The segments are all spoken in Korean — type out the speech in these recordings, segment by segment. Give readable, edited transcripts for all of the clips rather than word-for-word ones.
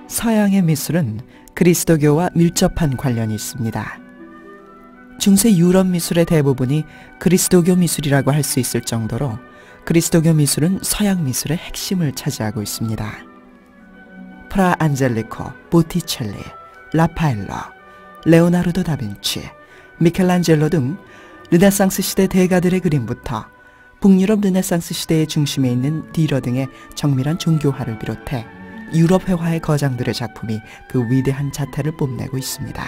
서양의 미술은 그리스도교와 밀접한 관련이 있습니다. 중세 유럽 미술의 대부분이 그리스도교 미술이라고 할 수 있을 정도로 그리스도교 미술은 서양 미술의 핵심을 차지하고 있습니다. 프라 안젤리코, 보티첼리, 라파엘로, 레오나르도 다빈치, 미켈란젤로 등 르네상스 시대 대가들의 그림부터 북유럽 르네상스 시대의 중심에 있는 디러 등의 정밀한 종교화를 비롯해 유럽 회화의 거장들의 작품이 그 위대한 자태를 뽐내고 있습니다.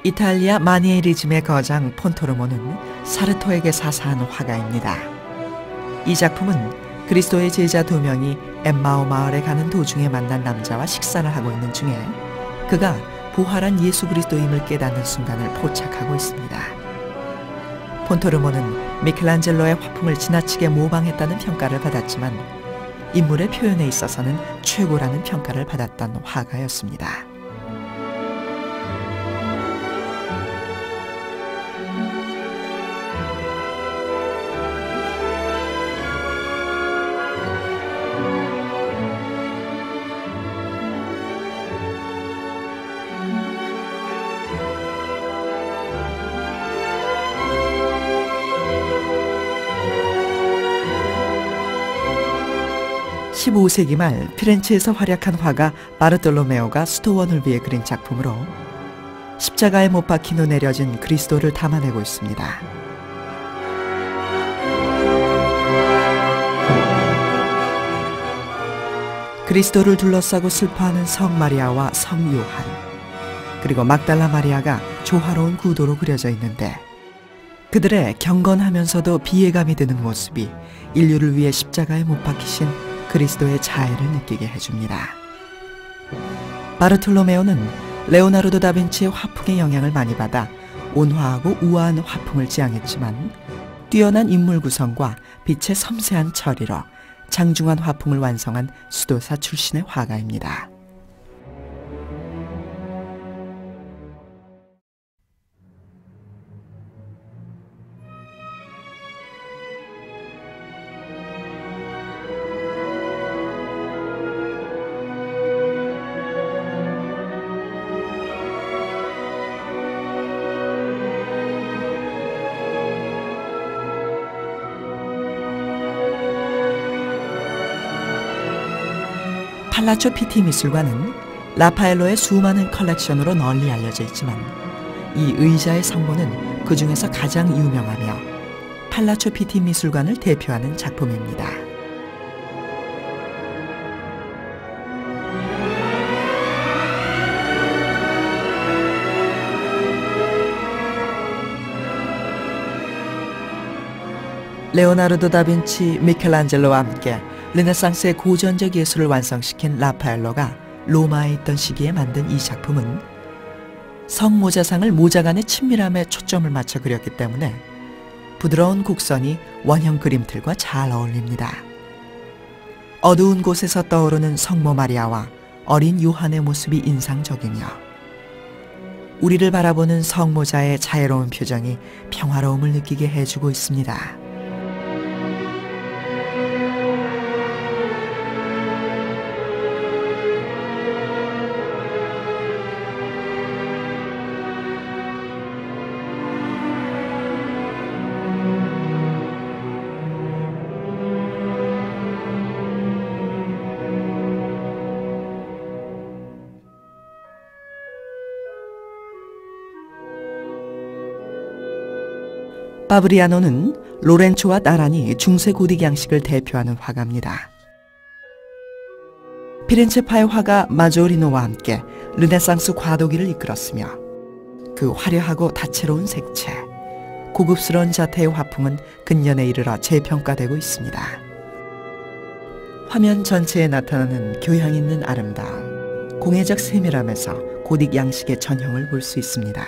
이탈리아 마니에리즘의 거장 폰토르모는 사르토에게 사사한 화가입니다. 이 작품은 그리스도의 제자 2명이 엠마오 마을에 가는 도중에 만난 남자와 식사를 하고 있는 중에 그가 부활한 예수 그리스도임을 깨닫는 순간을 포착하고 있습니다. 폰토르모는 미켈란젤로의 화풍을 지나치게 모방했다는 평가를 받았지만 인물의 표현에 있어서는 최고라는 평가를 받았던 화가였습니다. (15세기) 말 피렌체에서 활약한 화가 바르톨로메오가 수도원을 위해 그린 작품으로 십자가에 못 박힌 후 내려진 그리스도를 담아내고 있습니다. 그리스도를 둘러싸고 슬퍼하는 성 마리아와 성 요한, 그리고 막달라 마리아가 조화로운 구도로 그려져 있는데 그들의 경건하면서도 비애감이 드는 모습이 인류를 위해 십자가에 못 박히신 그리스도의 자애를 느끼게 해줍니다. 바르톨로메오는 레오나르도 다빈치의 화풍의 영향을 많이 받아 온화하고 우아한 화풍을 지향했지만 뛰어난 인물 구성과 빛의 섬세한 처리로 장중한 화풍을 완성한 수도사 출신의 화가입니다. 팔라초 피티 미술관은 라파엘로의 수많은 컬렉션으로 널리 알려져 있지만 이 의자의 성모는 그 중에서 가장 유명하며 팔라초 피티 미술관을 대표하는 작품입니다. 레오나르도 다빈치, 미켈란젤로와 함께 르네상스의 고전적 예술을 완성시킨 라파엘로가 로마에 있던 시기에 만든 이 작품은 성모자상을 모자간의 친밀함에 초점을 맞춰 그렸기 때문에 부드러운 곡선이 원형 그림틀과 잘 어울립니다. 어두운 곳에서 떠오르는 성모 마리아와 어린 요한의 모습이 인상적이며 우리를 바라보는 성모자의 자애로운 표정이 평화로움을 느끼게 해주고 있습니다. 파브리아노는 로렌초와 나란히 중세 고딕 양식을 대표하는 화가입니다. 피렌체파의 화가 마조리노와 함께 르네상스 과도기를 이끌었으며 그 화려하고 다채로운 색채, 고급스러운 자태의 화풍은 근년에 이르러 재평가되고 있습니다. 화면 전체에 나타나는 교양 있는 아름다움, 공예적 세밀함에서 고딕 양식의 전형을 볼 수 있습니다.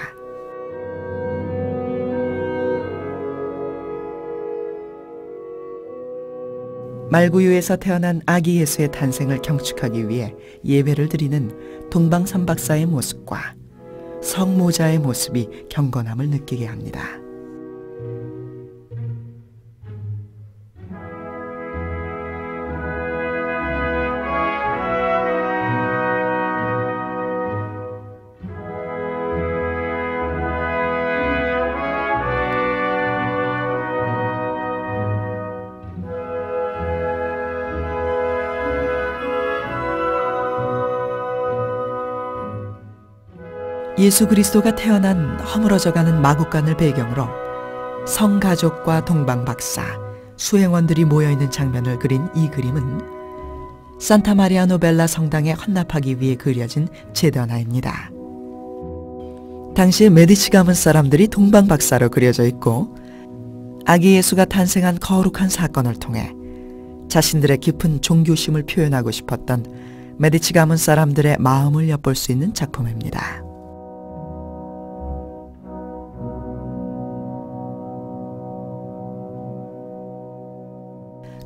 말구유에서 태어난 아기 예수의 탄생을 경축하기 위해 예배를 드리는 동방삼박사의 모습과 성모자의 모습이 경건함을 느끼게 합니다. 예수 그리스도가 태어난 허물어져가는 마국간을 배경으로 성가족과 동방박사, 수행원들이 모여있는 장면을 그린 이 그림은 산타마리아 노벨라 성당에 헌납하기 위해 그려진 제던화입니다. 당시 메디치 가문 사람들이 동방박사로 그려져 있고 아기 예수가 탄생한 거룩한 사건을 통해 자신들의 깊은 종교심을 표현하고 싶었던 메디치 가문 사람들의 마음을 엿볼 수 있는 작품입니다.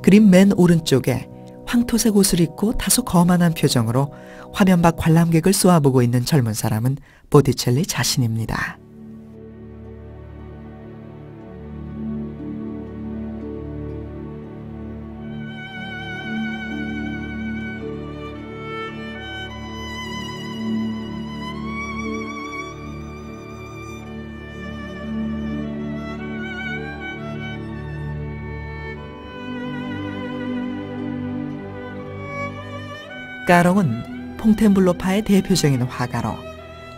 그림 맨 오른쪽에 황토색 옷을 입고 다소 거만한 표정으로 화면 밖 관람객을 쏘아보고 있는 젊은 사람은 보티첼리 자신입니다. 까롱은 퐁텐블로파의 대표적인 화가로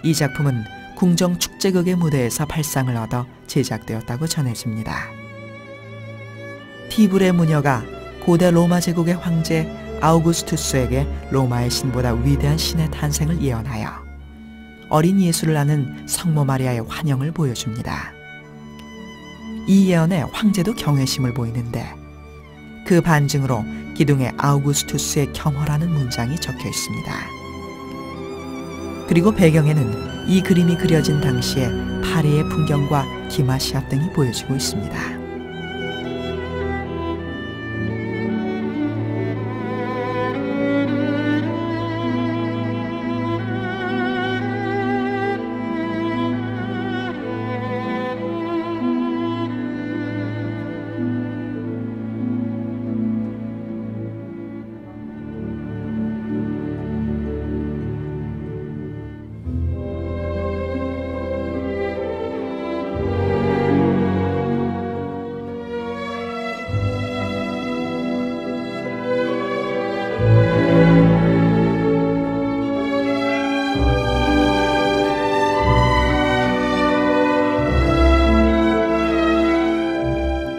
이 작품은 궁정 축제극의 무대에서 발상을 얻어 제작되었다고 전해집니다. 티불의 무녀가 고대 로마 제국의 황제 아우구스투스에게 로마의 신보다 위대한 신의 탄생을 예언하여 어린 예수를 아는 성모 마리아의 환영을 보여줍니다. 이 예언에 황제도 경외심을 보이는데 그 반증으로 기둥에 아우구스투스의 겸허라는 문장이 적혀 있습니다. 그리고 배경에는 이 그림이 그려진 당시의 파리의 풍경과 기마시합 등이 보여지고 있습니다.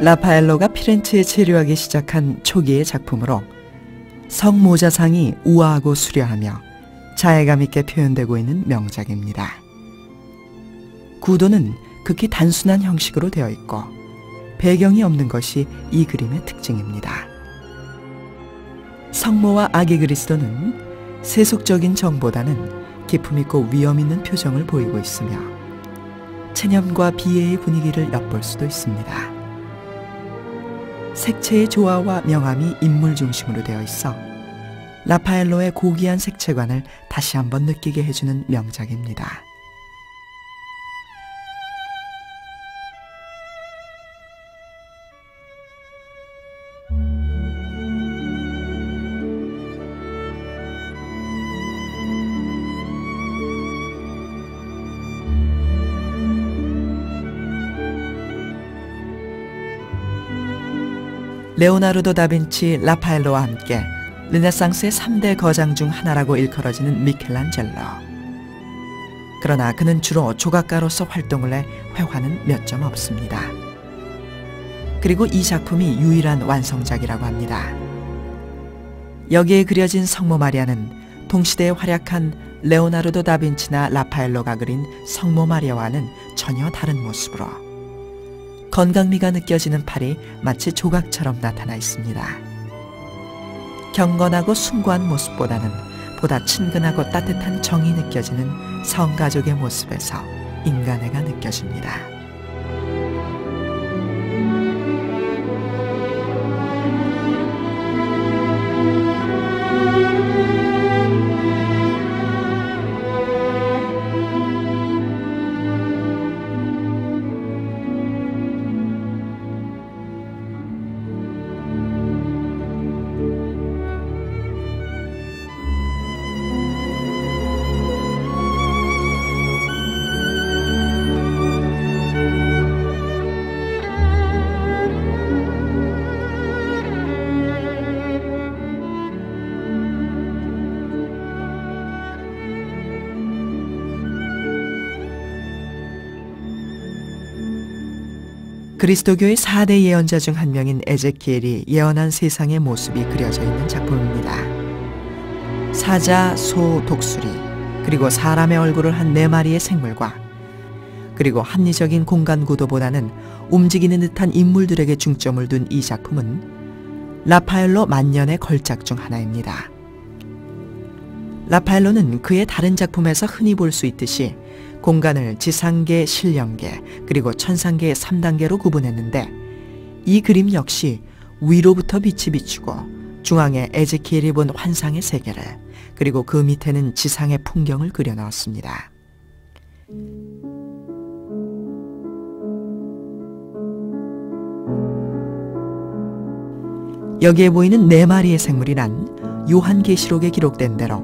라파엘로가 피렌체에 체류하기 시작한 초기의 작품으로 성모자상이 우아하고 수려하며 자애감 있게 표현되고 있는 명작입니다. 구도는 극히 단순한 형식으로 되어 있고 배경이 없는 것이 이 그림의 특징입니다. 성모와 아기 그리스도는 세속적인 정보다는 기품 있고 위험 있는 표정을 보이고 있으며 체념과 비애의 분위기를 엿볼 수도 있습니다. 색채의 조화와 명암이 인물 중심으로 되어 있어 라파엘로의 고귀한 색채관을 다시 한번 느끼게 해주는 명작입니다. 레오나르도 다빈치, 라파엘로와 함께 르네상스의 3대 거장 중 하나라고 일컬어지는 미켈란젤로. 그러나 그는 주로 조각가로서 활동을 해 회화는 몇 점 없습니다. 그리고 이 작품이 유일한 완성작이라고 합니다. 여기에 그려진 성모 마리아는 동시대에 활약한 레오나르도 다빈치나 라파엘로가 그린 성모 마리아와는 전혀 다른 모습으로 건강미가 느껴지는 팔이 마치 조각처럼 나타나 있습니다. 경건하고 숭고한 모습보다는 보다 친근하고 따뜻한 정이 느껴지는 성가족의 모습에서 인간애가 느껴집니다. 그리스도교의 4대 예언자 중 한 명인 에제키엘이 예언한 세상의 모습이 그려져 있는 작품입니다. 사자, 소, 독수리, 그리고 사람의 얼굴을 한 4마리의 생물과 그리고 합리적인 공간 구도보다는 움직이는 듯한 인물들에게 중점을 둔 이 작품은 라파엘로 만년의 걸작 중 하나입니다. 라파엘로는 그의 다른 작품에서 흔히 볼 수 있듯이 공간을 지상계, 신령계, 그리고 천상계의 3단계로 구분했는데 이 그림 역시 위로부터 빛이 비추고 중앙에 에제키엘이 본 환상의 세계를 그리고 그 밑에는 지상의 풍경을 그려 넣었습니다. 여기에 보이는 4마리의 생물이란 요한계시록에 기록된 대로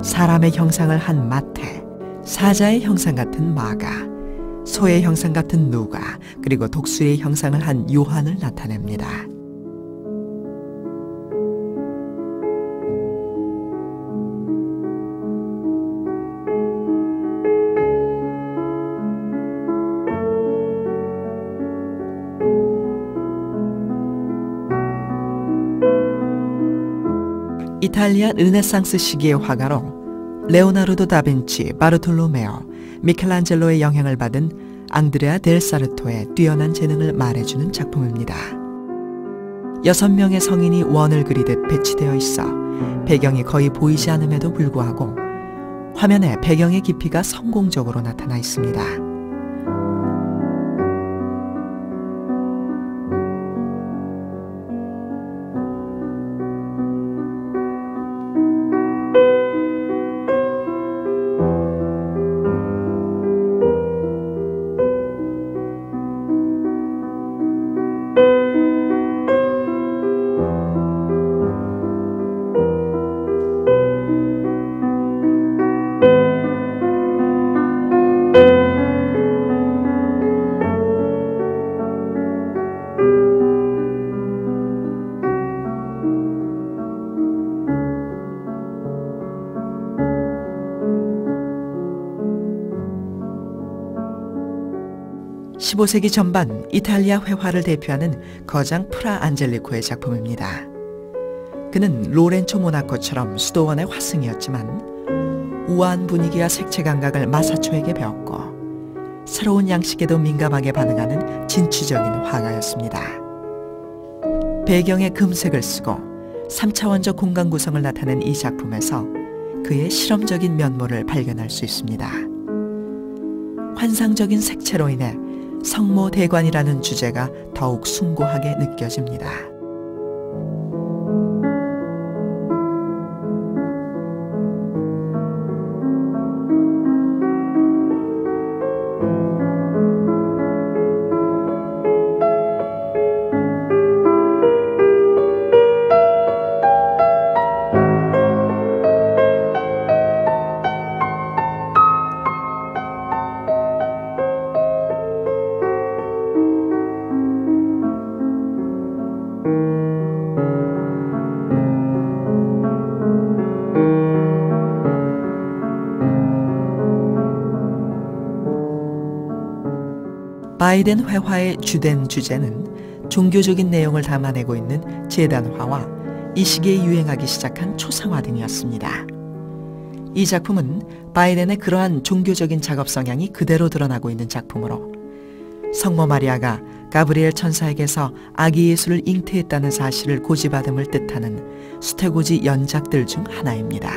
사람의 형상을 한 마태, 사자의 형상 같은 마가, 소의 형상 같은 누가, 그리고 독수리의 형상을 한 요한을 나타냅니다. 이탈리아 르네상스 시기의 화가로 레오나르도 다빈치, 바르톨로메오, 미켈란젤로의 영향을 받은 앙드레아 델 사르토의 뛰어난 재능을 말해주는 작품입니다. 6명의 성인이 원을 그리듯 배치되어 있어 배경이 거의 보이지 않음에도 불구하고 화면에 배경의 깊이가 성공적으로 나타나 있습니다. (15세기) 전반 이탈리아 회화를 대표하는 거장 프라 안젤리코의 작품입니다. 그는 로렌초 모나코처럼 수도원의 화승이었지만 우아한 분위기와 색채 감각을 마사초에게 배웠고 새로운 양식에도 민감하게 반응하는 진취적인 화가였습니다. 배경에 금색을 쓰고 3차원적 공간 구성을 나타낸 이 작품에서 그의 실험적인 면모를 발견할 수 있습니다. 환상적인 색채로 인해 성모대관이라는 주제가 더욱 숭고하게 느껴집니다. 바이덴 회화의 주된 주제는 종교적인 내용을 담아내고 있는 제단화와 이 시기에 유행하기 시작한 초상화 등이었습니다. 이 작품은 바이덴의 그러한 종교적인 작업 성향이 그대로 드러나고 있는 작품으로 성모 마리아가 가브리엘 천사에게서 아기 예수를 잉태했다는 사실을 고지받음을 뜻하는 수태고지 연작들 중 하나입니다.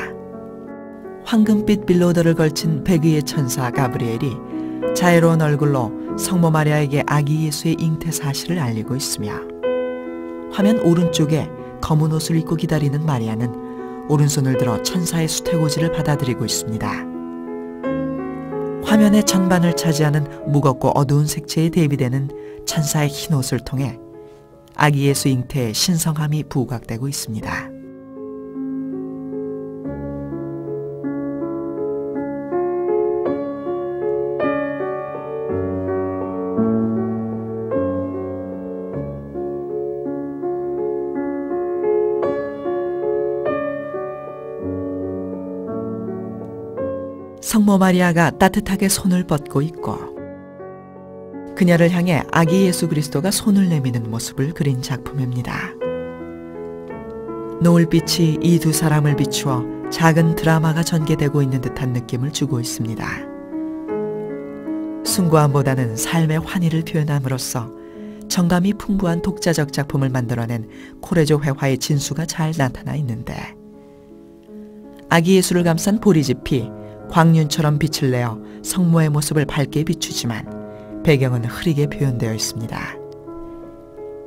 황금빛 빌로더를 걸친 백의의 천사 가브리엘이 자애로운 얼굴로 성모 마리아에게 아기 예수의 잉태 사실을 알리고 있으며 화면 오른쪽에 검은 옷을 입고 기다리는 마리아는 오른손을 들어 천사의 수태고지를 받아들이고 있습니다. 화면의 전반을 차지하는 무겁고 어두운 색채에 대비되는 천사의 흰 옷을 통해 아기 예수 잉태의 신성함이 부각되고 있습니다. 성모 마리아가 따뜻하게 손을 뻗고 있고 그녀를 향해 아기 예수 그리스도가 손을 내미는 모습을 그린 작품입니다. 노을빛이 이 두 사람을 비추어 작은 드라마가 전개되고 있는 듯한 느낌을 주고 있습니다. 숭고함보다는 삶의 환희를 표현함으로써 정감이 풍부한 독자적 작품을 만들어낸 코레조 회화의 진수가 잘 나타나 있는데, 아기 예수를 감싼 보리짚이 광륜처럼 빛을 내어 성모의 모습을 밝게 비추지만 배경은 흐리게 표현되어 있습니다.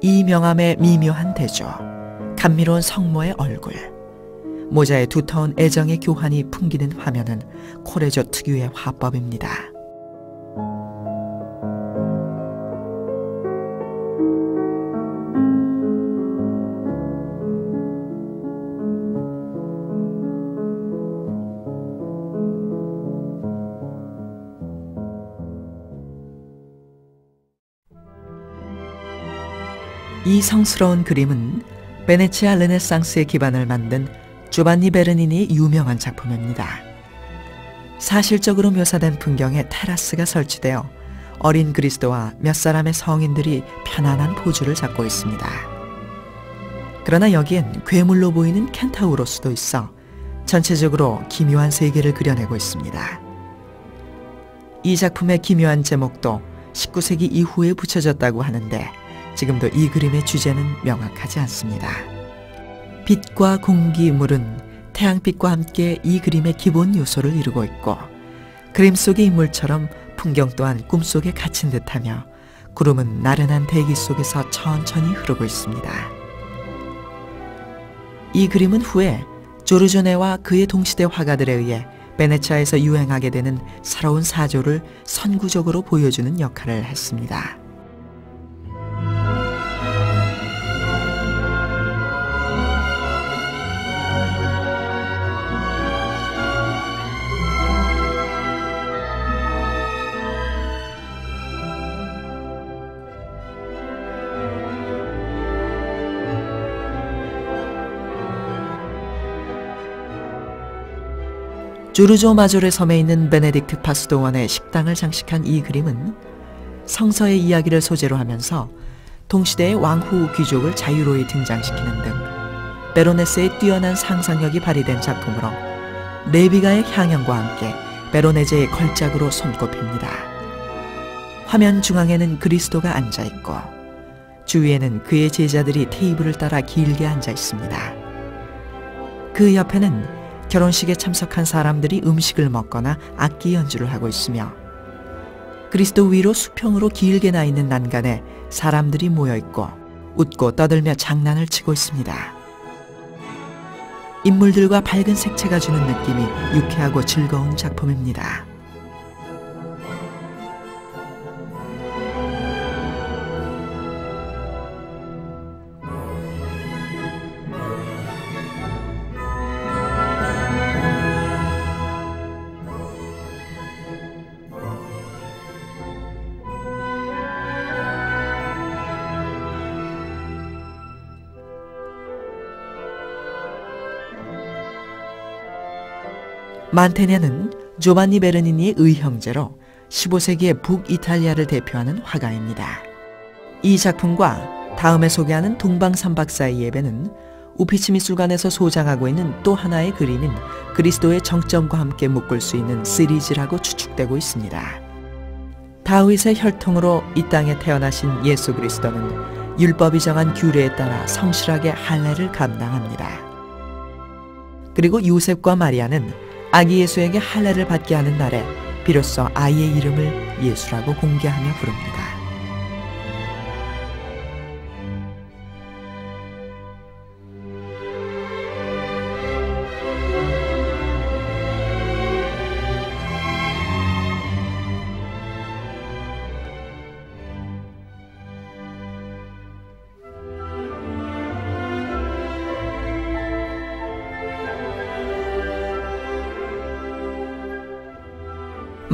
이 명암의 미묘한 대조, 감미로운 성모의 얼굴, 모자의 두터운 애정의 교환이 풍기는 화면은 코레조 특유의 화법입니다. 이 성스러운 그림은 베네치아 르네상스의 기반을 만든 조반니 베르니니의 유명한 작품입니다. 사실적으로 묘사된 풍경에 테라스가 설치되어 어린 그리스도와 몇 사람의 성인들이 편안한 포즈를 잡고 있습니다. 그러나 여기엔 괴물로 보이는 켄타우로스도 있어 전체적으로 기묘한 세계를 그려내고 있습니다. 이 작품의 기묘한 제목도 19세기 이후에 붙여졌다고 하는데 지금도 이 그림의 주제는 명확하지 않습니다. 빛과 공기, 물은 태양빛과 함께 이 그림의 기본 요소를 이루고 있고, 그림 속의 인물처럼 풍경 또한 꿈속에 갇힌 듯하며 구름은 나른한 대기 속에서 천천히 흐르고 있습니다. 이 그림은 후에 조르조네와 그의 동시대 화가들에 의해 베네치아에서 유행하게 되는 새로운 사조를 선구적으로 보여주는 역할을 했습니다. 조르조 마조르 섬에 있는 베네딕트 파스도원의 식당을 장식한 이 그림은 성서의 이야기를 소재로 하면서 동시대의 왕후 귀족을 자유로이 등장시키는 등 베로네스의 뛰어난 상상력이 발휘된 작품으로 레비가의 향연과 함께 베로네제의 걸작으로 손꼽힙니다. 화면 중앙에는 그리스도가 앉아있고 주위에는 그의 제자들이 테이블을 따라 길게 앉아 있습니다. 그 옆에는 결혼식에 참석한 사람들이 음식을 먹거나 악기 연주를 하고 있으며, 그리스도 위로 수평으로 길게 나 있는 난간에 사람들이 모여 있고 웃고 떠들며 장난을 치고 있습니다. 인물들과 밝은 색채가 주는 느낌이 유쾌하고 즐거운 작품입니다. 만테냐는 조반니 베르니니의 의형제로 15세기의 북이탈리아를 대표하는 화가입니다. 이 작품과 다음에 소개하는 동방삼박사의 예배는 우피치 미술관에서 소장하고 있는 또 하나의 그림인 그리스도의 정점과 함께 묶을 수 있는 시리즈라고 추측되고 있습니다. 다윗의 혈통으로 이 땅에 태어나신 예수 그리스도는 율법이 정한 규례에 따라 성실하게 할례를 감당합니다. 그리고 요셉과 마리아는 아기 예수에게 할례를 받게 하는 날에 비로소 아이의 이름을 예수라고 공개하며 부릅니다.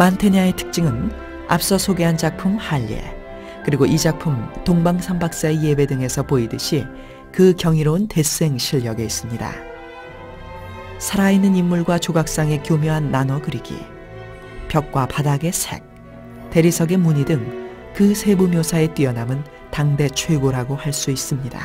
만테냐의 특징은 앞서 소개한 작품 할례, 그리고 이 작품 동방삼박사의 예배 등에서 보이듯이 그 경이로운 데생 실력에 있습니다. 살아있는 인물과 조각상의 교묘한 나눠 그리기, 벽과 바닥의 색, 대리석의 무늬 등 그 세부 묘사의 뛰어남은 당대 최고라고 할 수 있습니다.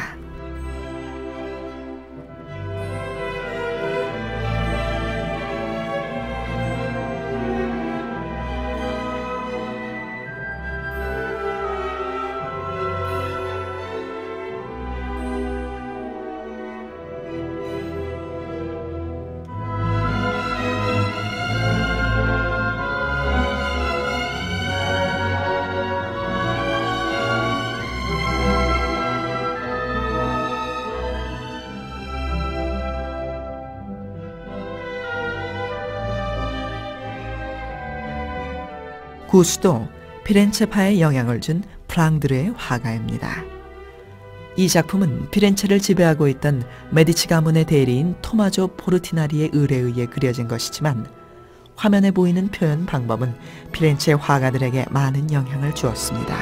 구수도 피렌체파에 영향을 준 프랑드르의 화가입니다. 이 작품은 피렌체를 지배하고 있던 메디치 가문의 대리인 토마조 포르티나리의 의뢰에 의해 그려진 것이지만 화면에 보이는 표현 방법은 피렌체 화가들에게 많은 영향을 주었습니다.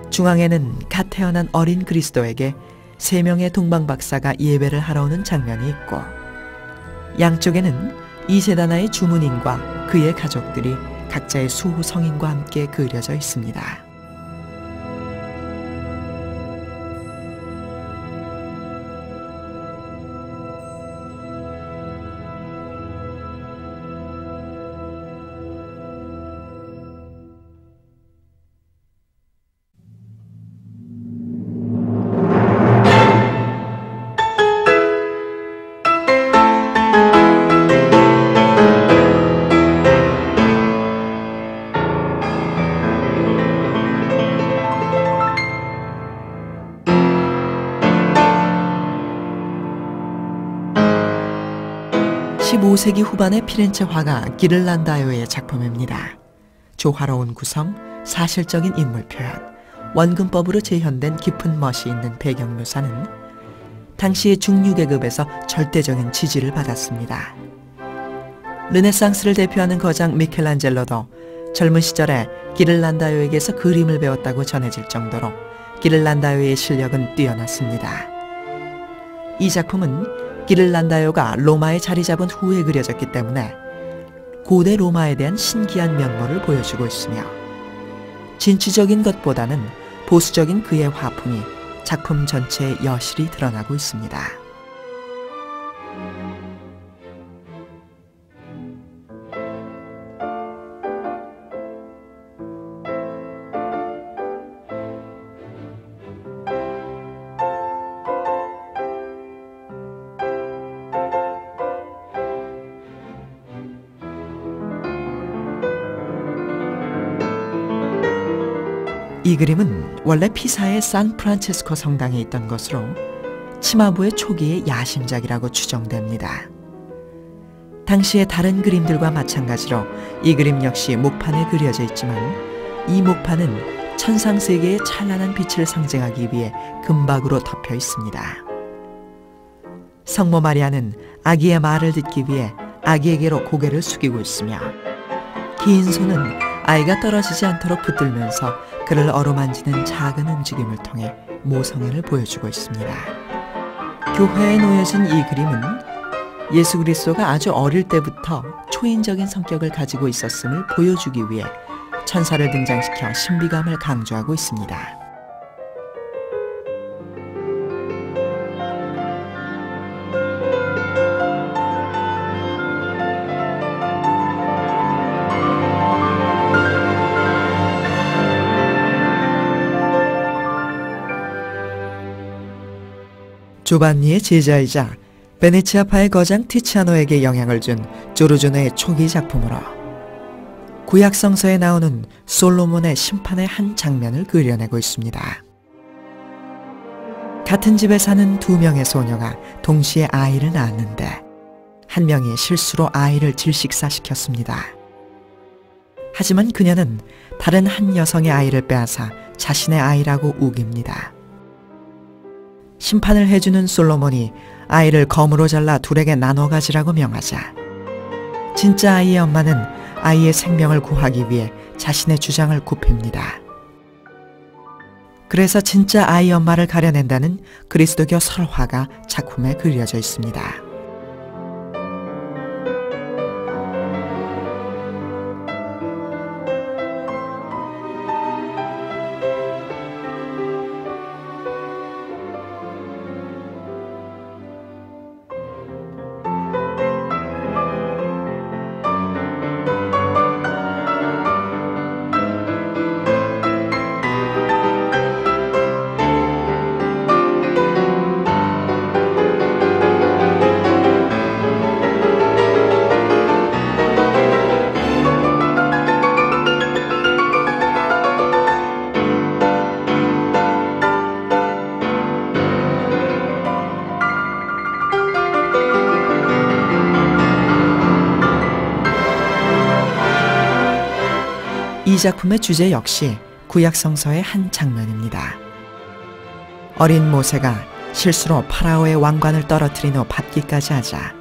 중앙에는 갓 태어난 어린 그리스도에게 3명의 동방박사가 예배를 하러 오는 장면이 있고, 양쪽에는 이세다나의 주문인과 그의 가족들이 각자의 수호 성인과 함께 그려져 있습니다. (15세기) 후반의 피렌체 화가 기를란다요의 작품입니다. 조화로운 구성, 사실적인 인물 표현, 원근법으로 재현된 깊은 멋이 있는 배경 묘사는 당시의 중류계급에서 절대적인 지지를 받았습니다. 르네상스를 대표하는 거장 미켈란젤로도 젊은 시절에 기를란다요에게서 그림을 배웠다고 전해질 정도로 기를란다요의 실력은 뛰어났습니다. 이 작품은 기를란다요가 로마에 자리 잡은 후에 그려졌기 때문에 고대 로마에 대한 신기한 면모를 보여주고 있으며, 진취적인 것보다는 보수적인 그의 화풍이 작품 전체에 여실히 드러나고 있습니다. 이 그림은 원래 피사의 산프란체스코 성당에 있던 것으로 치마부의 초기의 야심작이라고 추정됩니다. 당시의 다른 그림들과 마찬가지로 이 그림 역시 목판에 그려져 있지만, 이 목판은 천상세계의 찬란한 빛을 상징하기 위해 금박으로 덮여 있습니다. 성모 마리아는 아기의 말을 듣기 위해 아기에게로 고개를 숙이고 있으며, 긴 손은 아이가 떨어지지 않도록 붙들면서 그를 어루만지는 작은 움직임을 통해 모성애를 보여주고 있습니다. 교회에 놓여진 이 그림은 예수 그리스도가 아주 어릴 때부터 초인적인 성격을 가지고 있었음을 보여주기 위해 천사를 등장시켜 신비감을 강조하고 있습니다. 조반니의 제자이자 베네치아파의 거장 티치아노에게 영향을 준 조르조네의 초기 작품으로 구약 성서에 나오는 솔로몬의 심판의 한 장면을 그려내고 있습니다. 같은 집에 사는 2명의 소녀가 동시에 아이를 낳았는데 한 명이 실수로 아이를 질식사시켰습니다. 하지만 그녀는 다른 한 여성의 아이를 빼앗아 자신의 아이라고 우깁니다. 심판을 해주는 솔로몬이 아이를 검으로 잘라 둘에게 나눠 가지라고 명하자, 진짜 아이의 엄마는 아이의 생명을 구하기 위해 자신의 주장을 굽힙니다. 그래서 진짜 아이 엄마를 가려낸다는 그리스도교 설화가 작품에 그려져 있습니다. 작품의 주제 역시 구약 성서의 한 장면입니다. 어린 모세가 실수로 파라오의 왕관을 떨어뜨린 후 밟기까지 하자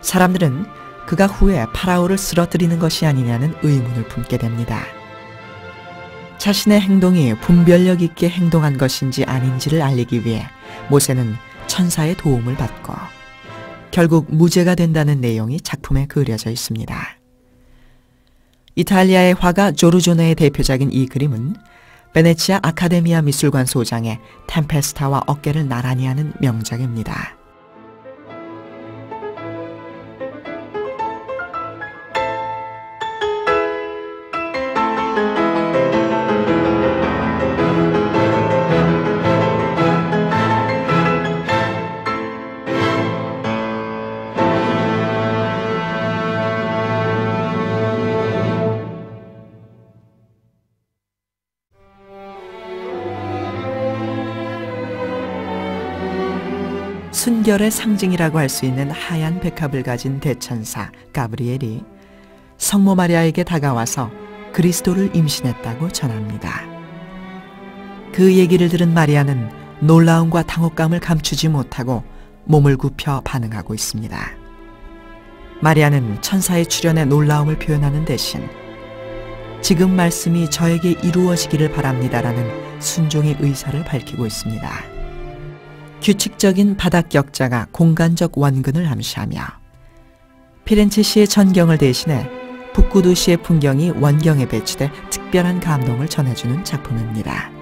사람들은 그가 후에 파라오를 쓰러뜨리는 것이 아니냐는 의문을 품게 됩니다. 자신의 행동이 분별력 있게 행동한 것인지 아닌지를 알리기 위해 모세는 천사의 도움을 받고 결국 무죄가 된다는 내용이 작품에 그려져 있습니다. 이탈리아의 화가 조르조네의 대표작인 이 그림은 베네치아 아카데미아 미술관 소장의 템페스타와 어깨를 나란히 하는 명작입니다. 순결의 상징이라고 할 수 있는 하얀 백합을 가진 대천사 가브리엘이 성모 마리아에게 다가와서 그리스도를 임신했다고 전합니다. 그 얘기를 들은 마리아는 놀라움과 당혹감을 감추지 못하고 몸을 굽혀 반응하고 있습니다. 마리아는 천사의 출현에 놀라움을 표현하는 대신 지금 말씀이 저에게 이루어지기를 바랍니다라는 순종의 의사를 밝히고 있습니다. 규칙적인 바닥 격자가 공간적 원근을 암시하며 피렌체시의 전경을 대신해 북구 도시의 풍경이 원경에 배치돼 특별한 감동을 전해주는 작품입니다.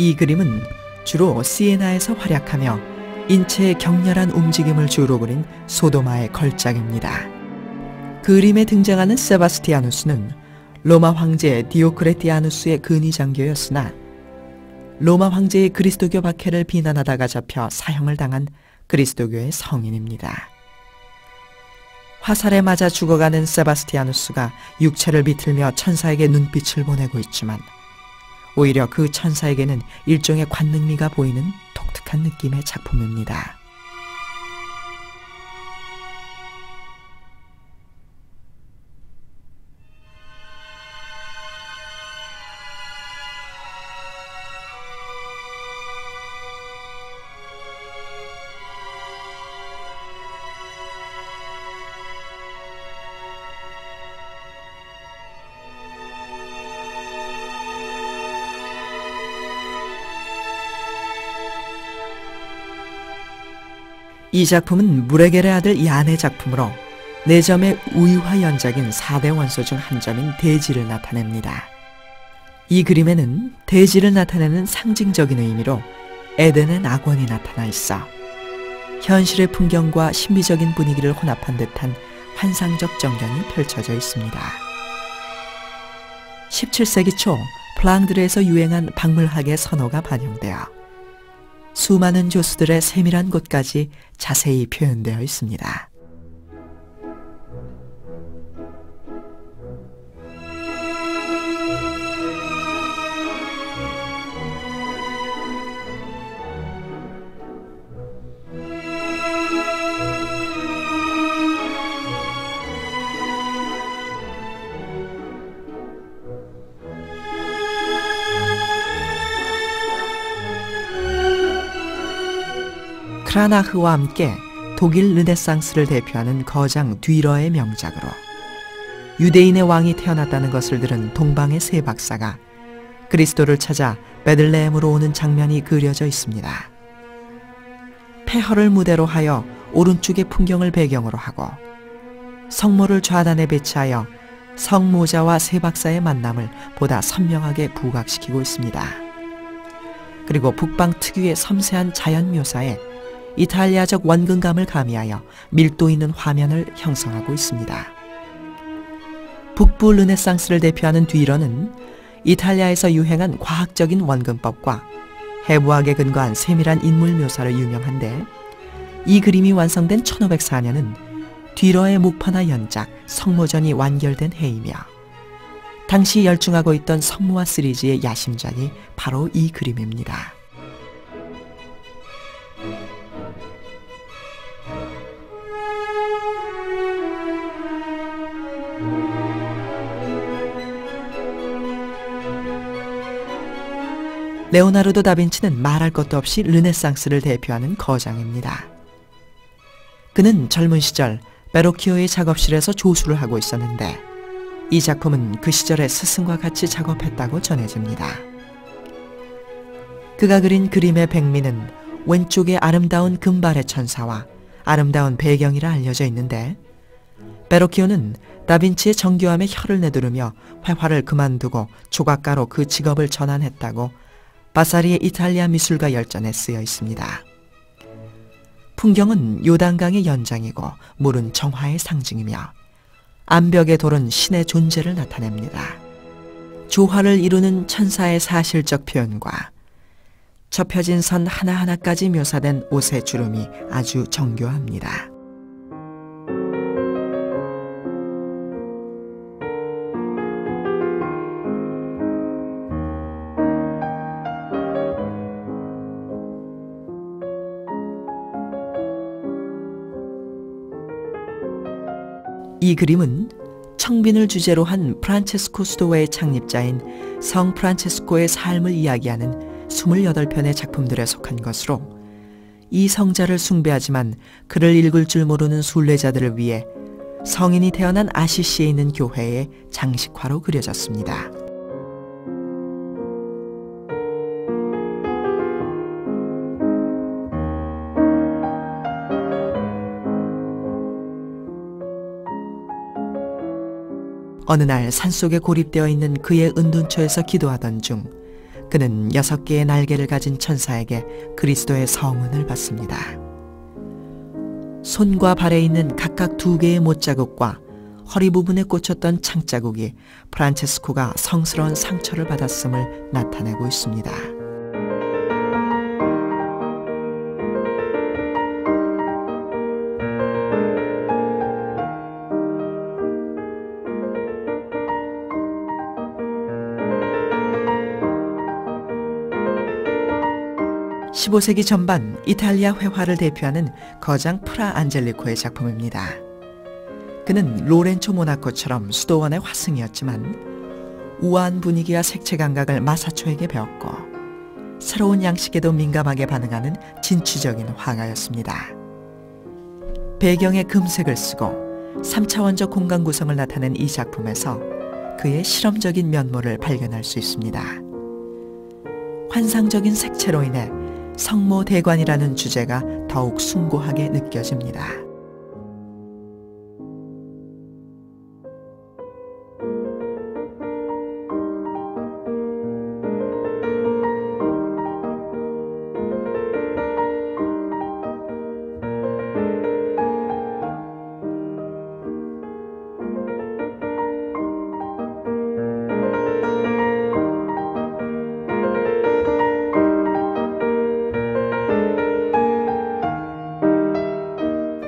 이 그림은 주로 시에나에서 활약하며 인체의 격렬한 움직임을 주로 그린 소도마의 걸작입니다. 그림에 등장하는 세바스티아누스는 로마 황제 디오크레티아누스의 근위장교였으나 로마 황제의 그리스도교 박해를 비난하다가 잡혀 사형을 당한 그리스도교의 성인입니다. 화살에 맞아 죽어가는 세바스티아누스가 육체를 비틀며 천사에게 눈빛을 보내고 있지만 오히려 그 천사에게는 일종의 관능미가 보이는 독특한 느낌의 작품입니다. 이 작품은 무레겔의 아들 얀의 작품으로 4점의 우유화 연작인 4대 원소 중 한 점인 대지를 나타냅니다. 이 그림에는 대지를 나타내는 상징적인 의미로 에덴의 낙원이 나타나 있어 현실의 풍경과 신비적인 분위기를 혼합한 듯한 환상적 전경이 펼쳐져 있습니다. 17세기 초 플랑드르에서 유행한 박물학의 선호가 반영되어 수많은 조수들의 세밀한 곳까지 자세히 표현되어 있습니다. 크라나흐와 함께 독일 르네상스를 대표하는 거장 뒤러의 명작으로 유대인의 왕이 태어났다는 것을 들은 동방의 세 박사가 그리스도를 찾아 베들레헴으로 오는 장면이 그려져 있습니다. 폐허를 무대로 하여 오른쪽의 풍경을 배경으로 하고 성모를 좌단에 배치하여 성모자와 세 박사의 만남을 보다 선명하게 부각시키고 있습니다. 그리고 북방 특유의 섬세한 자연 묘사에 이탈리아적 원근감을 가미하여 밀도 있는 화면을 형성하고 있습니다. 북부 르네상스를 대표하는 뒤러는 이탈리아에서 유행한 과학적인 원근법과 해부학에 근거한 세밀한 인물 묘사로 유명한데 이 그림이 완성된 1504년은 뒤러의 목파나 연작, 성모전이 완결된 해이며 당시 열중하고 있던 성모화 시리즈의 야심작이 바로 이 그림입니다. 레오나르도 다빈치는 말할 것도 없이 르네상스를 대표하는 거장입니다. 그는 젊은 시절 베로키오의 작업실에서 조수를 하고 있었는데 이 작품은 그 시절의 스승과 같이 작업했다고 전해집니다. 그가 그린 그림의 백미는 왼쪽에 아름다운 금발의 천사와 아름다운 배경이라 알려져 있는데 베로키오는 다빈치의 정교함에 혀를 내두르며 회화를 그만두고 조각가로 그 직업을 전환했다고 바사리의 이탈리아 미술가 열전에 쓰여 있습니다. 풍경은 요단강의 연장이고 물은 정화의 상징이며 암벽의 돌은 신의 존재를 나타냅니다. 조화를 이루는 천사의 사실적 표현과 접혀진 선 하나하나까지 묘사된 옷의 주름이 아주 정교합니다. 이 그림은 청빈을 주제로 한 프란체스코 수도회의 창립자인 성 프란체스코의 삶을 이야기하는 28편의 작품들에 속한 것으로 이 성자를 숭배하지만 그를 읽을 줄 모르는 순례자들을 위해 성인이 태어난 아시시에 있는 교회의 장식화로 그려졌습니다. 어느 날 산속에 고립되어 있는 그의 은둔처에서 기도하던 중 그는 6개의 날개를 가진 천사에게 그리스도의 성은을 받습니다. 손과 발에 있는 각각 2개의 못자국과 허리 부분에 꽂혔던 창자국이 프란체스코가 성스러운 상처를 받았음을 나타내고 있습니다. (15세기) 전반 이탈리아 회화를 대표하는 거장 프라 안젤리코의 작품입니다. 그는 로렌초 모나코처럼 수도원의 화승이었지만 우아한 분위기와 색채 감각을 마사초에게 배웠고 새로운 양식에도 민감하게 반응하는 진취적인 화가였습니다. 배경에 금색을 쓰고 3차원적 공간 구성을 나타낸 이 작품에서 그의 실험적인 면모를 발견할 수 있습니다. 환상적인 색채로 인해 성모 대관이라는 주제가 더욱 숭고하게 느껴집니다.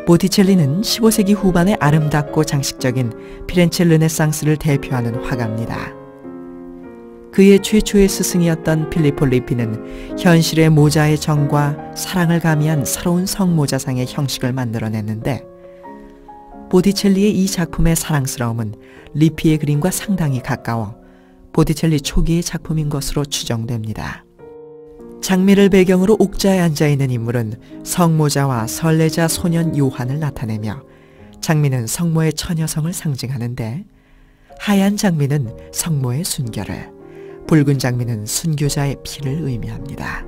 보티첼리는 15세기 후반의 아름답고 장식적인 피렌체 르네상스를 대표하는 화가입니다. 그의 최초의 스승이었던 필리포 리피는 현실의 모자의 정과 사랑을 가미한 새로운 성모자상의 형식을 만들어냈는데 보티첼리의 이 작품의 사랑스러움은 리피의 그림과 상당히 가까워 보티첼리 초기의 작품인 것으로 추정됩니다. 장미를 배경으로 옥자에 앉아있는 인물은 성모자와 설레자 소년 요한을 나타내며 장미는 성모의 처녀성을 상징하는데 하얀 장미는 성모의 순결을, 붉은 장미는 순교자의 피를 의미합니다.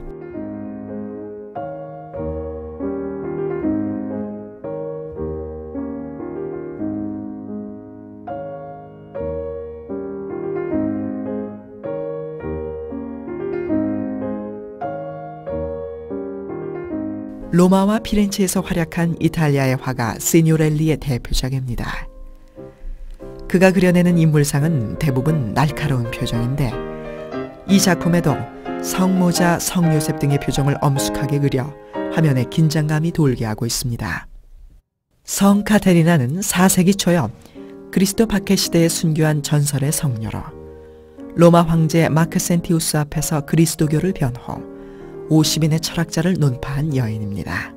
로마와 피렌체에서 활약한 이탈리아의 화가 시뇨렐리의 대표작입니다. 그가 그려내는 인물상은 대부분 날카로운 표정인데 이 작품에도 성모자, 성요셉 등의 표정을 엄숙하게 그려 화면에 긴장감이 돌게 하고 있습니다. 성 카테리나는 4세기 초엽 그리스도 박해 시대에 순교한 전설의 성녀로 로마 황제 마크센티우스 앞에서 그리스도교를 변호 50인의 철학자를 논파한 여인입니다.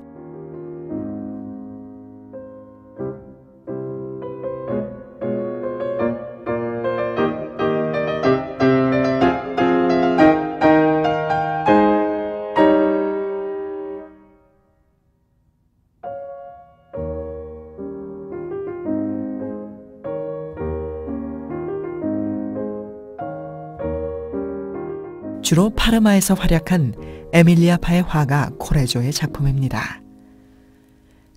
주로 파르마에서 활약한 에밀리아파의 화가 코레조의 작품입니다.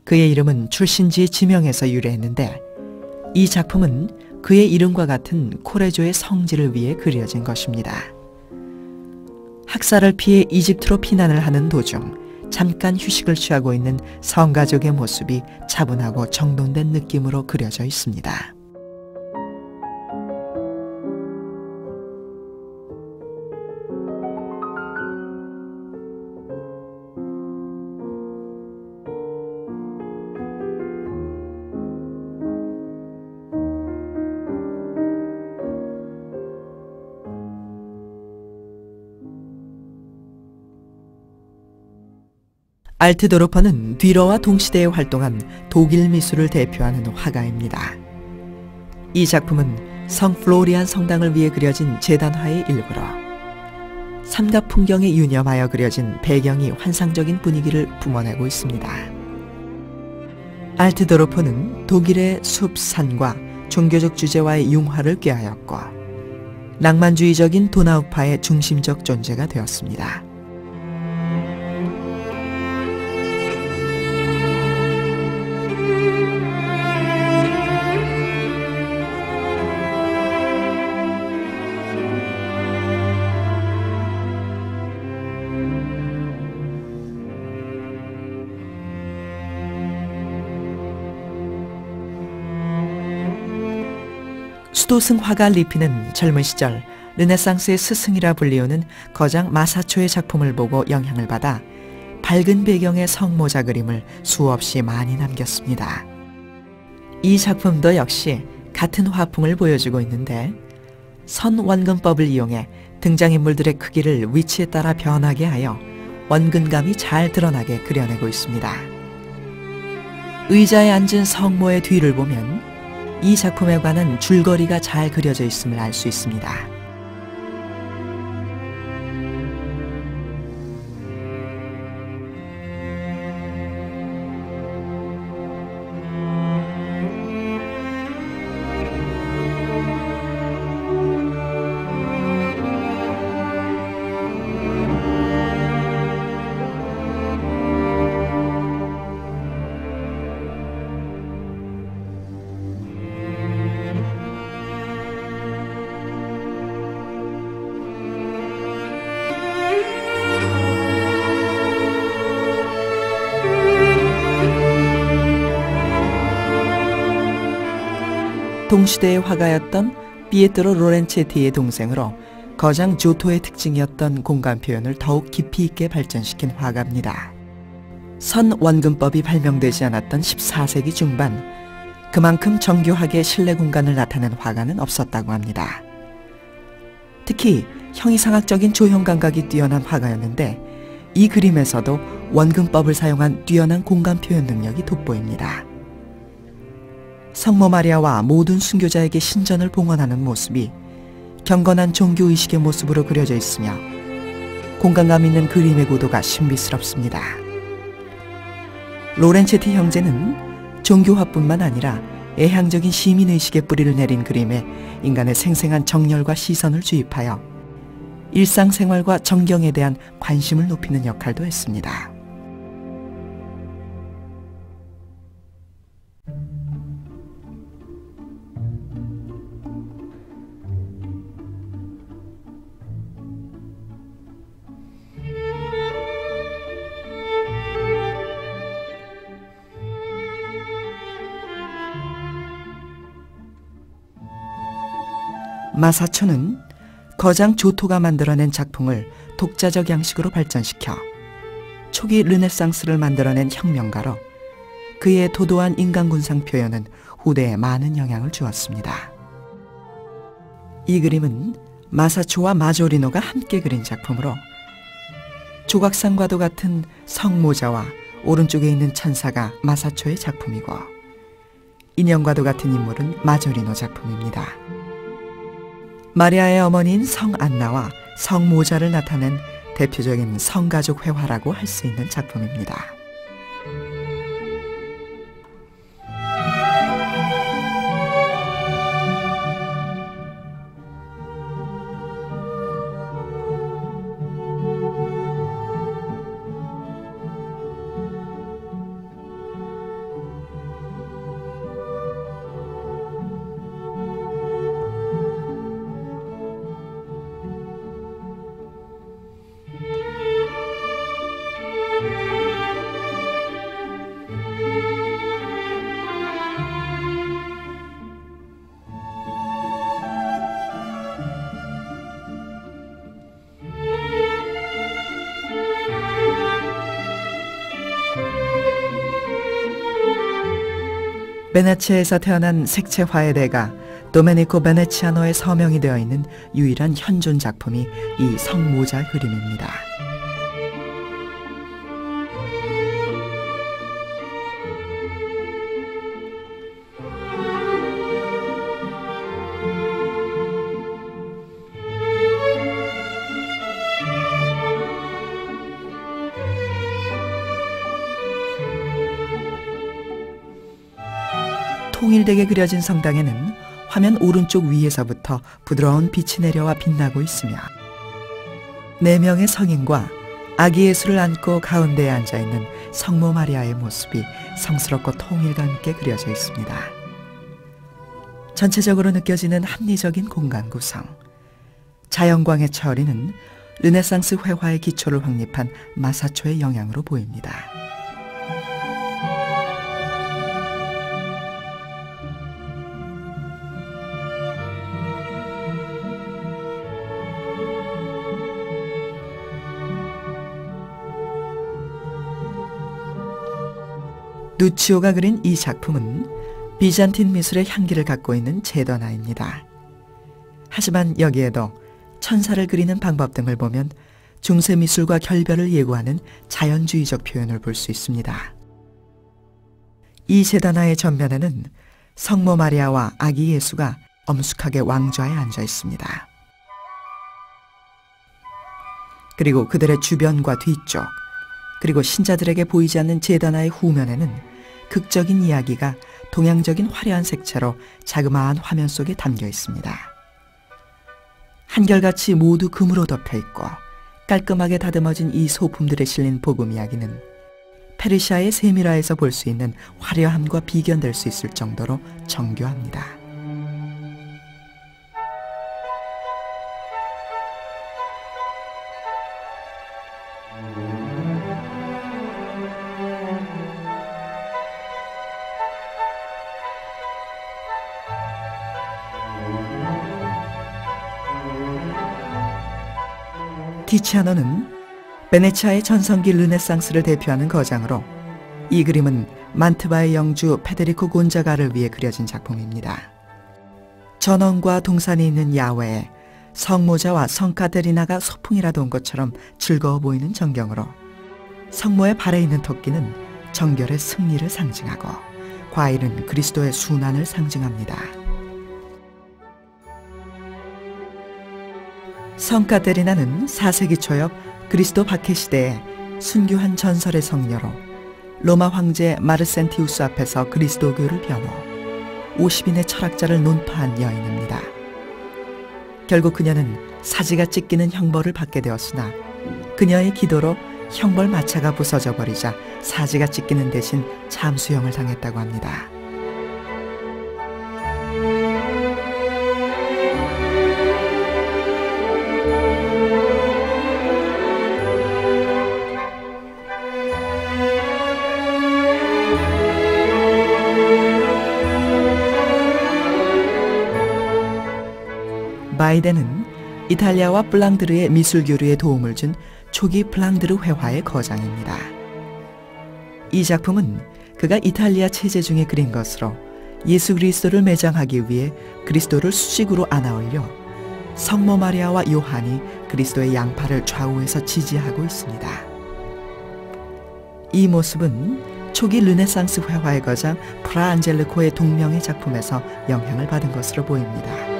그의 이름은 출신지 지명에서 유래했는데 이 작품은 그의 이름과 같은 코레조의 성지를 위해 그려진 것입니다. 학살을 피해 이집트로 피난을 하는 도중 잠깐 휴식을 취하고 있는 성가족의 모습이 차분하고 정돈된 느낌으로 그려져 있습니다. 알트도르퍼는 뒤러와 동시대에 활동한 독일 미술을 대표하는 화가입니다. 이 작품은 성 플로리안 성당을 위해 그려진 제단화의 일부로 삼갑 풍경에 유념하여 그려진 배경이 환상적인 분위기를 뿜어내고 있습니다. 알트도르퍼는 독일의 숲, 산과 종교적 주제와의 융화를 꾀하였고 낭만주의적인 도나우파의 중심적 존재가 되었습니다. 수도승 화가 리피는 젊은 시절 르네상스의 스승이라 불리우는 거장 마사초의 작품을 보고 영향을 받아 밝은 배경의 성모자 그림을 수없이 많이 남겼습니다. 이 작품도 역시 같은 화풍을 보여주고 있는데 선원근법을 이용해 등장인물들의 크기를 위치에 따라 변하게 하여 원근감이 잘 드러나게 그려내고 있습니다. 의자에 앉은 성모의 뒤를 보면 이 작품에 관한 줄거리가 잘 그려져 있음을 알 수 있습니다. 동시대의 화가였던 피에트로 로렌체티의 동생으로 거장 조토의 특징이었던 공간 표현을 더욱 깊이 있게 발전시킨 화가입니다. 선원근법이 발명되지 않았던 14세기 중반, 그만큼 정교하게 실내 공간을 나타낸 화가는 없었다고 합니다. 특히 형이상학적인 조형 감각이 뛰어난 화가였는데 이 그림에서도 원근법을 사용한 뛰어난 공간 표현 능력이 돋보입니다. 성모 마리아와 모든 순교자에게 신전을 봉헌하는 모습이 경건한 종교의식의 모습으로 그려져 있으며 공간감 있는 그림의 고도가 신비스럽습니다. 로렌체티 형제는 종교화뿐만 아니라 애향적인 시민의식의 뿌리를 내린 그림에 인간의 생생한 정열과 시선을 주입하여 일상생활과 정경에 대한 관심을 높이는 역할도 했습니다. 마사초는 거장 조토가 만들어낸 작품을 독자적 양식으로 발전시켜 초기 르네상스를 만들어낸 혁명가로 그의 도도한 인간군상 표현은 후대에 많은 영향을 주었습니다. 이 그림은 마사초와 마조리노가 함께 그린 작품으로 조각상과도 같은 성모자와 오른쪽에 있는 천사가 마사초의 작품이고 인형과도 같은 인물은 마조리노 작품입니다. 마리아의 어머니인 성안나와 성모자를 나타낸 대표적인 성가족 회화라고 할 수 있는 작품입니다. 베네치아에서 태어난 색채 화해대가 도메니코 베네치아노의 서명이 되어 있는 유일한 현존 작품이 이 성모자 그림입니다. 통일되게 그려진 성당에는 화면 오른쪽 위에서부터 부드러운 빛이 내려와 빛나고 있으며 4명의 성인과 아기 예수를 안고 가운데에 앉아있는 성모 마리아의 모습이 성스럽고 통일감 있게 그려져 있습니다. 전체적으로 느껴지는 합리적인 공간 구성, 자연광의 처리는 르네상스 회화의 기초를 확립한 마사초의 영향으로 보입니다. 누치오가 그린 이 작품은 비잔틴 미술의 향기를 갖고 있는 제더나입니다. 하지만 여기에도 천사를 그리는 방법 등을 보면 중세 미술과 결별을 예고하는 자연주의적 표현을 볼 수 있습니다. 이 제더나의 전면에는 성모 마리아와 아기 예수가 엄숙하게 왕좌에 앉아 있습니다. 그리고 그들의 주변과 뒤쪽, 그리고 신자들에게 보이지 않는 제더나의 후면에는 극적인 이야기가 동양적인 화려한 색채로 자그마한 화면 속에 담겨 있습니다. 한결같이 모두 금으로 덮여 있고 깔끔하게 다듬어진 이 소품들에 실린 복음 이야기는 페르시아의 세미라에서 볼 수 있는 화려함과 비견될 수 있을 정도로 정교합니다. 티치아노는 베네치아의 전성기 르네상스를 대표하는 거장으로 이 그림은 만트바의 영주 페데리코 곤자가를 위해 그려진 작품입니다. 전원과 동산이 있는 야외에 성모자와 성카테리나가 소풍이라도 온 것처럼 즐거워 보이는 전경으로 성모의 발에 있는 토끼는 정결의 승리를 상징하고 과일은 그리스도의 순환을 상징합니다. 성카테리나는 4세기 초엽 그리스도 박해 시대에 순교한 전설의 성녀로 로마 황제 마르센티우스 앞에서 그리스도교를 변호 50인의 철학자를 논파한 여인입니다. 결국 그녀는 사지가 찢기는 형벌을 받게 되었으나 그녀의 기도로 형벌 마차가 부서져 버리자 사지가 찢기는 대신 잠수형을 당했다고 합니다. 바이덴은 이탈리아와 플랑드르의 미술 교류에 도움을 준 초기 플랑드르 회화의 거장입니다. 이 작품은 그가 이탈리아 체제 중에 그린 것으로 예수 그리스도를 매장하기 위해 그리스도를 수직으로 안아올려 성모 마리아와 요한이 그리스도의 양팔을 좌우에서 지지하고 있습니다. 이 모습은 초기 르네상스 회화의 거장 프라 안젤리코의 동명의 작품에서 영향을 받은 것으로 보입니다.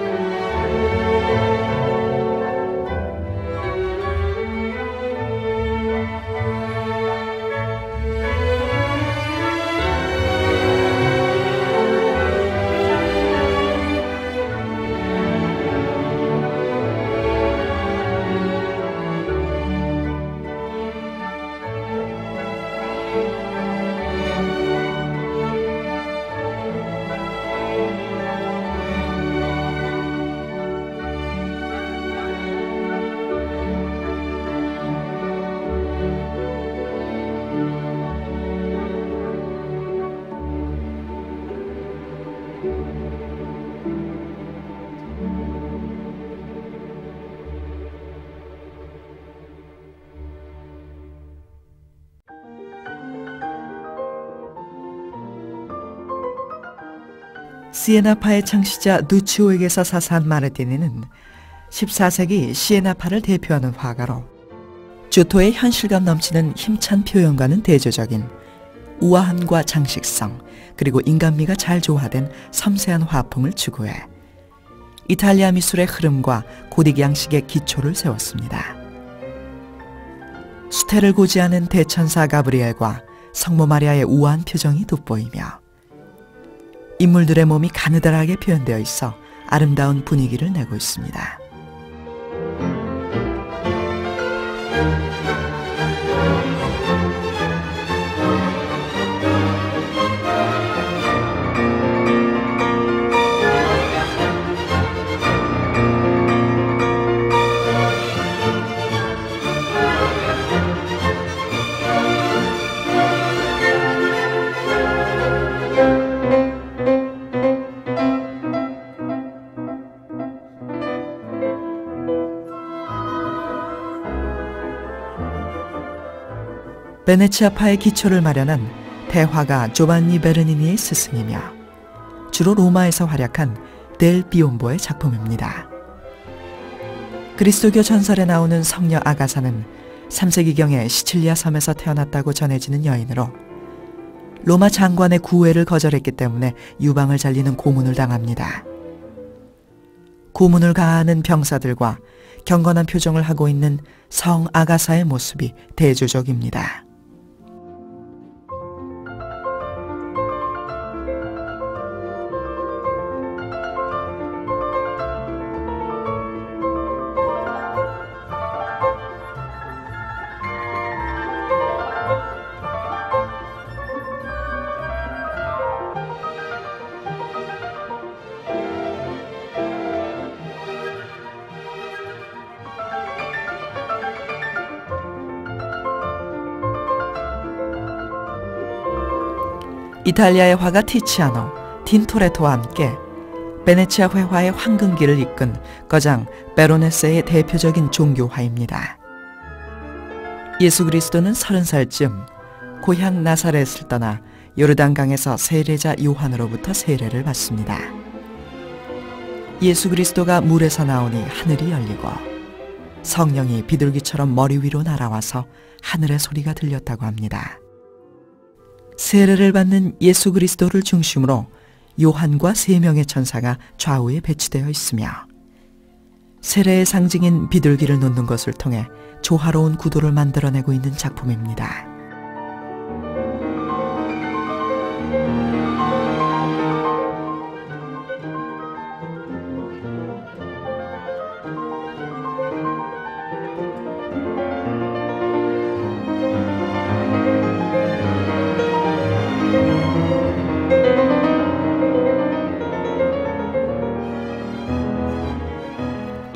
시에나파의 창시자 누치오에게서 사사한 마르티니는 14세기 시에나파를 대표하는 화가로 주토의 현실감 넘치는 힘찬 표현과는 대조적인 우아함과 장식성 그리고 인간미가 잘 조화된 섬세한 화풍을 추구해 이탈리아 미술의 흐름과 고딕 양식의 기초를 세웠습니다. 수태를 고지하는 대천사 가브리엘과 성모 마리아의 우아한 표정이 돋보이며 인물들의 몸이 가느다랗게 표현되어 있어 아름다운 분위기를 내고 있습니다. 베네치아파의 기초를 마련한 대화가 조반니 베르니니의 스승이며 주로 로마에서 활약한 델 비옴보의 작품입니다. 그리스도교 전설에 나오는 성녀 아가사는 3세기경에 시칠리아 섬에서 태어났다고 전해지는 여인으로 로마 장관의 구애를 거절했기 때문에 유방을 잘리는 고문을 당합니다. 고문을 가하는 병사들과 경건한 표정을 하고 있는 성 아가사의 모습이 대조적입니다. 이탈리아의 화가 티치아노, 틴토레토와 함께 베네치아 회화의 황금기를 이끈 거장 베로네세의 대표적인 종교화입니다. 예수 그리스도는 30살쯤 고향 나사렛을 떠나 요르단강에서 세례자 요한으로부터 세례를 받습니다. 예수 그리스도가 물에서 나오니 하늘이 열리고 성령이 비둘기처럼 머리 위로 날아와서 하늘의 소리가 들렸다고 합니다. 세례를 받는 예수 그리스도를 중심으로 요한과 3명의 천사가 좌우에 배치되어 있으며 세례의 상징인 비둘기를 놓는 것을 통해 조화로운 구도를 만들어내고 있는 작품입니다.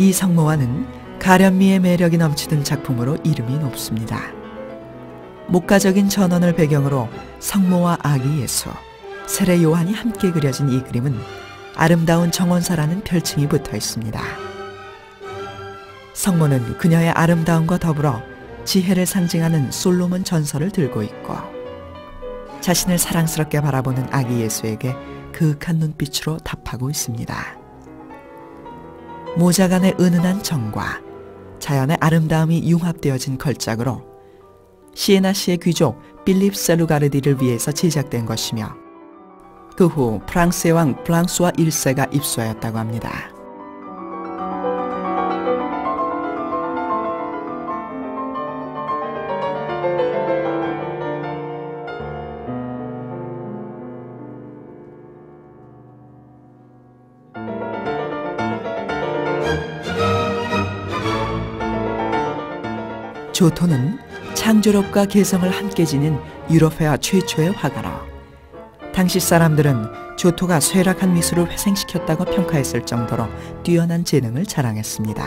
이 성모와는 가련미의 매력이 넘치는 작품으로 이름이 높습니다. 목가적인 전원을 배경으로 성모와 아기 예수, 세례 요한이 함께 그려진 이 그림은 아름다운 정원사라는 별칭이 붙어 있습니다. 성모는 그녀의 아름다움과 더불어 지혜를 상징하는 솔로몬 전설을 들고 있고 자신을 사랑스럽게 바라보는 아기 예수에게 그윽한 눈빛으로 답하고 있습니다. 모자간의 은은한 정과 자연의 아름다움이 융합되어진 걸작으로 시에나시의 귀족 빌립 셀루가르디를 위해서 제작된 것이며 그 후 프랑스의 왕 프랑수아 1세가 입수하였다고 합니다. 조토는 창조력과 개성을 함께 지닌 유럽회화 최초의 화가로 당시 사람들은 조토가 쇠락한 미술을 회생시켰다고 평가했을 정도로 뛰어난 재능을 자랑했습니다.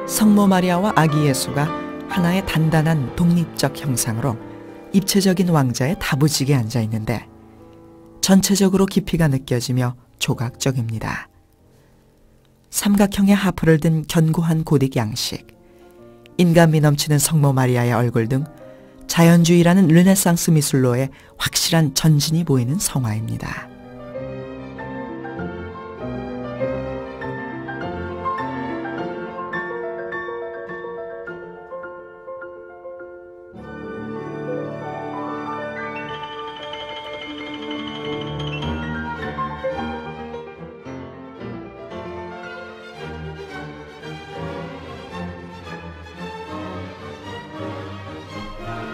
성모 마리아와 아기 예수가 하나의 단단한 독립적 형상으로 입체적인 왕자의 다부지게 앉아 있는데 전체적으로 깊이가 느껴지며 조각적입니다. 삼각형의 하프를 든 견고한 고딕 양식, 인간미 넘치는 성모 마리아의 얼굴 등 자연주의라는 르네상스 미술로의 확실한 전진이 보이는 성화입니다.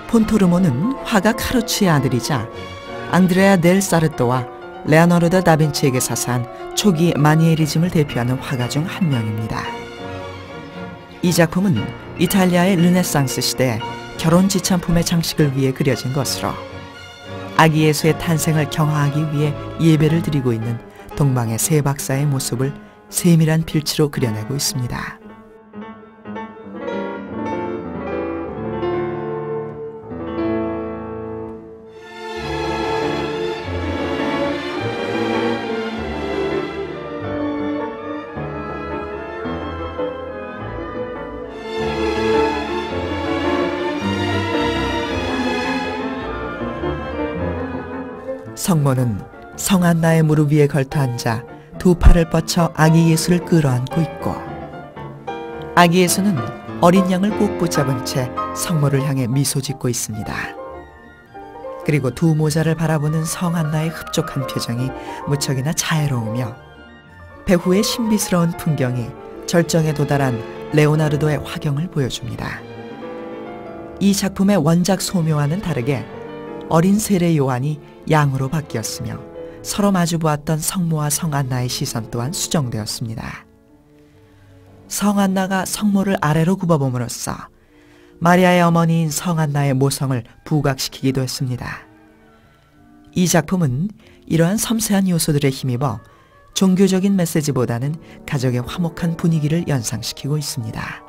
폰토르모는 화가 카루치의 아들이자 앙드레아 델 사르토와 레오나르도 다빈치에게 사사한 초기 마니에리즘을 대표하는 화가 중 한 명입니다. 이 작품은 이탈리아의 르네상스 시대에 결혼 지참품의 장식을 위해 그려진 것으로 아기 예수의 탄생을 경화하기 위해 예배를 드리고 있는 동방의 세 박사의 모습을 세밀한 필치로 그려내고 있습니다. 성모는 성안나의 무릎 위에 걸터 앉아 두 팔을 뻗쳐 아기 예수를 끌어안고 있고 아기 예수는 어린 양을 꼭 붙잡은 채 성모를 향해 미소 짓고 있습니다. 그리고 두 모자를 바라보는 성안나의 흡족한 표정이 무척이나 자애로우며 배후의 신비스러운 풍경이 절정에 도달한 레오나르도의 화경을 보여줍니다. 이 작품의 원작 소묘와는 다르게 어린 세례 요한이 양으로 바뀌었으며 서로 마주보았던 성모와 성안나의 시선 또한 수정되었습니다. 성안나가 성모를 아래로 굽어봄으로써 마리아의 어머니인 성안나의 모성을 부각시키기도 했습니다. 이 작품은 이러한 섬세한 요소들에 힘입어 종교적인 메시지보다는 가족의 화목한 분위기를 연상시키고 있습니다.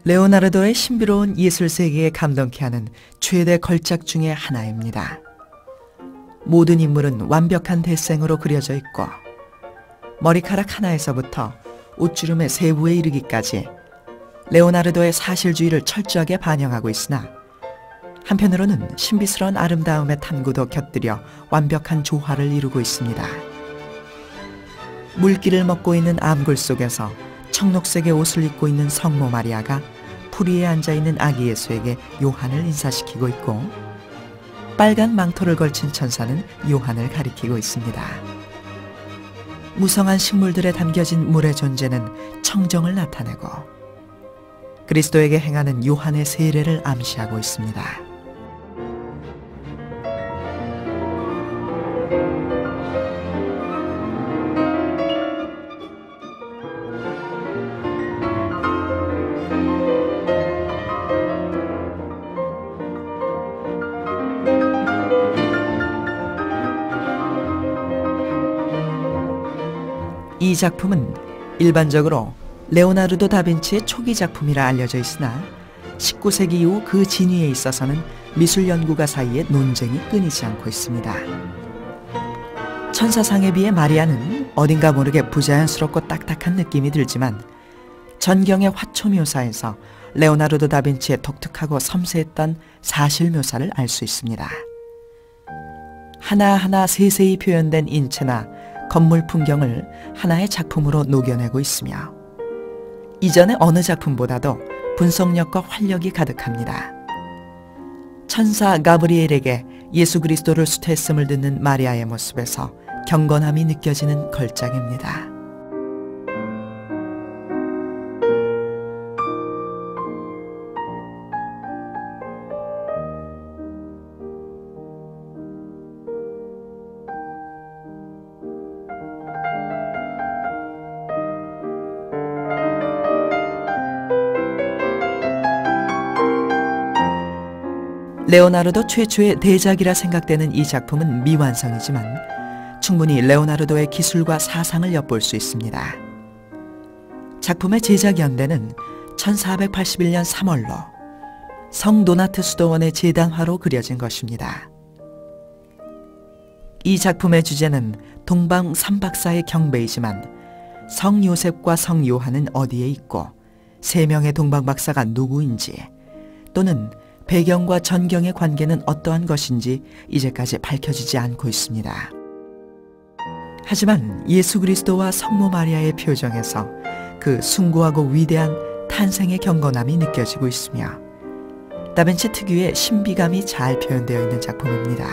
레오나르도의 신비로운 예술 세계에 감동케 하는 최대 걸작 중의 하나입니다. 모든 인물은 완벽한 대생으로 그려져 있고 머리카락 하나에서부터 옷주름의 세부에 이르기까지 레오나르도의 사실주의를 철저하게 반영하고 있으나 한편으로는 신비스러운 아름다움의 탐구도 곁들여 완벽한 조화를 이루고 있습니다. 물기를 먹고 있는 암굴 속에서 청록색의 옷을 입고 있는 성모 마리아가 풀 위에 앉아있는 아기 예수에게 요한을 인사시키고 있고 빨간 망토를 걸친 천사는 요한을 가리키고 있습니다. 무성한 식물들에 담겨진 물의 존재는 청정을 나타내고 그리스도에게 행하는 요한의 세례를 암시하고 있습니다. 이 작품은 일반적으로 레오나르도 다빈치의 초기 작품이라 알려져 있으나 19세기 이후 그 진위에 있어서는 미술 연구가 사이에 논쟁이 끊이지 않고 있습니다. 천사상에 비해 마리아는 어딘가 모르게 부자연스럽고 딱딱한 느낌이 들지만 전경의 화초 묘사에서 레오나르도 다빈치의 독특하고 섬세했던 사실 묘사를 알 수 있습니다. 하나하나 세세히 표현된 인체나 건물 풍경을 하나의 작품으로 녹여내고 있으며 이전의 어느 작품보다도 분석력과 활력이 가득합니다. 천사 가브리엘에게 예수 그리스도를 수태했음을 듣는 마리아의 모습에서 경건함이 느껴지는 걸작입니다. 레오나르도 최초의 대작이라 생각되는 이 작품은 미완성이지만 충분히 레오나르도의 기술과 사상을 엿볼 수 있습니다. 작품의 제작 연대는 1481년 3월로 성 도나트 수도원의 제단화로 그려진 것입니다. 이 작품의 주제는 동방 삼박사의 경배이지만 성 요셉과 성 요한은 어디에 있고 세 명의 동방박사가 누구인지 또는 배경과 전경의 관계는 어떠한 것인지 이제까지 밝혀지지 않고 있습니다. 하지만 예수 그리스도와 성모 마리아의 표정에서 그 숭고하고 위대한 탄생의 경건함이 느껴지고 있으며 다빈치 특유의 신비감이 잘 표현되어 있는 작품입니다.